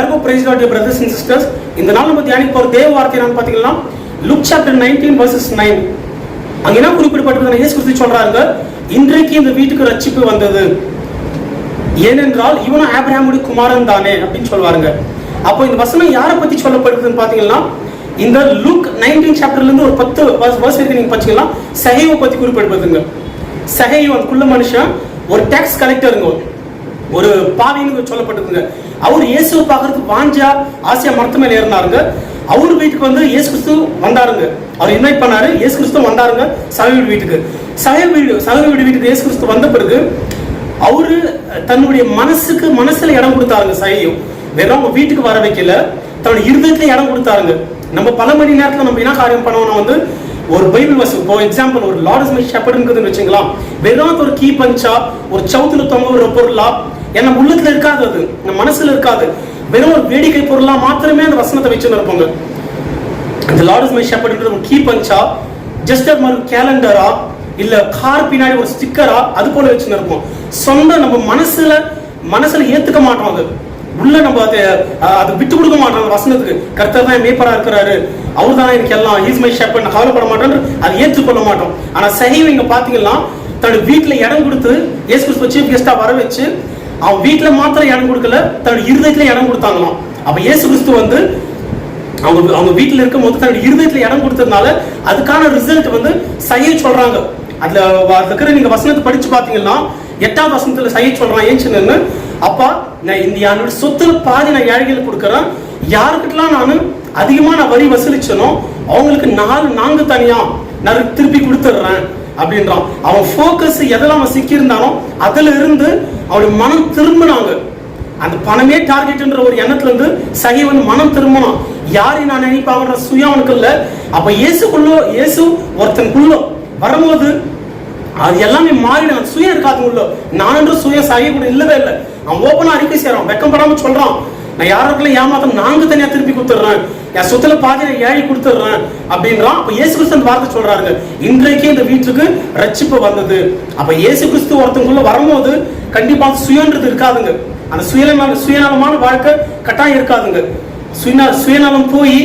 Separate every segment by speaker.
Speaker 1: எல்லாருக்கும் praise Lord dear brothers and sisters. இந்த நாள் நம்ம தியானிக்க போற தேவ வார்த்தை என்னன்னு பாத்தீங்கன்னா லூக் சாப்டர் 19 verses 9. அங்க என்ன குறிப்பிடப்பட்டிருக்குன்னா இயேசு கிறிஸ்து சொல்றாங்க, இன்றைக்கு இந்த வீட்டுக்கு ரட்சிப்பு வந்தது, ஏனென்றால் இவனும் ஆபிரகாமுடைய குமாரன் தானே அப்படின்னு சொல்வாருங்க. அப்போ இந்த வசனம் யாரை பத்தி சொல்லப்படுதுன்னு பாத்தீங்கன்னா இந்த லூக் 19 சாப்டர்ல இருந்து ஒரு 10 verse வரைக்கும் நீங்க பாத்தீங்கன்னா சகேவை பத்தி குறிப்பிடப்படுதுங்க. சகேவு அந்த குள்ள மனுஷன் ஒரு டாக்ஸ் கலெக்டருங்க, ஒரு பாவின்னு சொல்லப்பட்டதுங்க. அவர் இயேசுவை பார்க்கறதுக்கு வாஞ்சா ஆசியா மரத்து மேல ஏறினாருங்க. அவர் வீட்டுக்கு வந்து இயேசு கிறிஸ்து வந்தாருங்க. அவர் இன்வைட் பண்ணாரு, இயேசு கிறிஸ்து வந்தாருங்க சகேவு வீட்டுக்கு. சகேவு வீட்டுக்கு இயேசு கிறிஸ்து வந்த பிறகு அவரு தன்னுடைய மனசுல இடம் கொடுத்தாருங்க. சகேவு வெறும் அவங்க வீட்டுக்கு வர வைக்கல, தன்னுடைய இருதயத்துல இடம் கொடுத்தாருங்க. நம்ம பல மணி நேரத்துல நம்ம என்ன காரியம் பண்ணுவோம்னா வந்து ஒரு பைபிள் வசனம், ஃபார் எக்ஸாம்பிள் ஒரு லார்ட் இஸ் மை ஷெப்பர்ட்னு வச்சுங்களா, வெறும் ஒரு கீ பஞ்சா ஒரு சவுத்துல தொங்க ஒரு பொருளா என்ன உள்ளத்துல இருக்காது, அது நம்ம மனசுல இருக்காது, வெறும் ஒரு வேடிக்கை பொருளா மாத்திரமே அந்த வசனத்தை வச்சுன்னு இருப்பாங்க. அந்த லார்ட் இஸ் மை ஷெப்பர்ட்ன்றது ஒரு கீ பஞ்சா, ஜஸ்ட் ஒரு கேலண்டரா இல்ல கார் பின்னாடி ஒரு ஸ்டிக்கரா அது போல வச்சுன்னு இருப்போம். சொந்த நம்ம மனசுல ஏத்துக்க மாட்டோம், அது உள்ள நம்ம அதை விட்டு கொடுக்க மாட்டோம். அந்த வசனத்துக்கு கர்த்தர் தான் மேய்ப்பரா இருக்கிறாரு, அவர் தான் எனக்கு எல்லாம், இஸ் மை ஷெப்பர்ட், நான் கவலைப்பட மாட்டேன், அதை ஏற்றுக்கொள்ள மாட்டோம். ஆனா சகேவு இங்க பாத்தீங்கன்னா தன்னுடைய வீட்டுல இடம் கொடுத்து இயேசு கிறிஸ்து சீஃப் கெஸ்டா வர வச்சு அவன் வீட்டுல மாத்திரம் இடம் கொடுக்கல, தன்னுடைய இருதயத்துல இடம் கொடுத்தாங்களாம். அப்ப இயேசு கிறிஸ்து வந்து அவங்க வீட்டுல இருக்கும் போது தன்னுடைய இருதயத்துல இடம் கொடுத்ததுனால அதுக்கான ரிசல்ட் வந்து சகேவு சொல்றாங்க. அதுல இருக்கிற நீங்க வசனத்தை படிச்சு பாத்தீங்கன்னா 8ஆம் வசனத்துல சகேவு சொல்றான், ஏன் சொன்னு, அப்பா நான் இந்த சொத்துல பாதி நான் ஏழைகளுக்கு கொடுக்கறேன், யாருக்கிட்டலாம் நான் அதிகமா நான் வரி வசூலிச்சனோ அவங்களுக்கு 4 நான்கு தனியா நான் திருப்பி கொடுத்துடுறேன் அப்படின்றான். அவன் போக்கஸ் எதெல்லாம் அவன் சிக்கி இருந்தானோ அதுல இருந்து அவனுடைய மனம் திரும்பினாங்க. அந்த பணமே டார்கெட்ன்ற ஒரு எண்ணத்துல இருந்து சகேவன் மனம் திரும்பணும். யாரையும் நான் நினைப்பாங்கன்ற சுயம் அவனுக்கு இல்ல. அப்ப இயேசு ஒருத்தனுக்குள்ள வரும்போது அது எல்லாமே மாறிடும், சுயம் இருக்காது உள்ள. நான் சுயம் சகேவு கூட இல்லவே இல்லை. அவன் ஓப்பனா அறிக்கை செய்யறான், வெக்கப்படாம சொல்றான், நான் யாருக்குள்ள ஏமாத்தம் 4 தனியா திருப்பி கொடுத்துடுறேன், என் சொத்துல பாதி ஏழை கொடுத்துடுறேன் அப்படின்றான். அப்ப இயேசு கிறிஸ்து வார்த்தை சொல்றாரு, இன்றைக்கு இந்த வீட்டுக்கு ரட்சிப்பு வந்தது. அப்ப இயேசு கிறிஸ்து ஒருத்தவங்களுக்குள்ள வரும்போது கண்டிப்பா சுயன்றது இருக்காதுங்க. அந்த சுயநலமான வாழ்க்கை கட்டாயம் இருக்காதுங்க. சுயநலம் போய்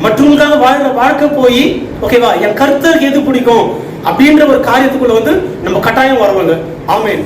Speaker 1: மற்றவங்களுக்காக வாழ்ற வாழ்க்கை போய் ஓகேவா என் கர்த்தருக்கு எது பிடிக்கும் அப்படின்ற ஒரு காரியத்துக்குள்ள வந்து நம்ம கட்டாயம் வருவாங்க. ஆமென்.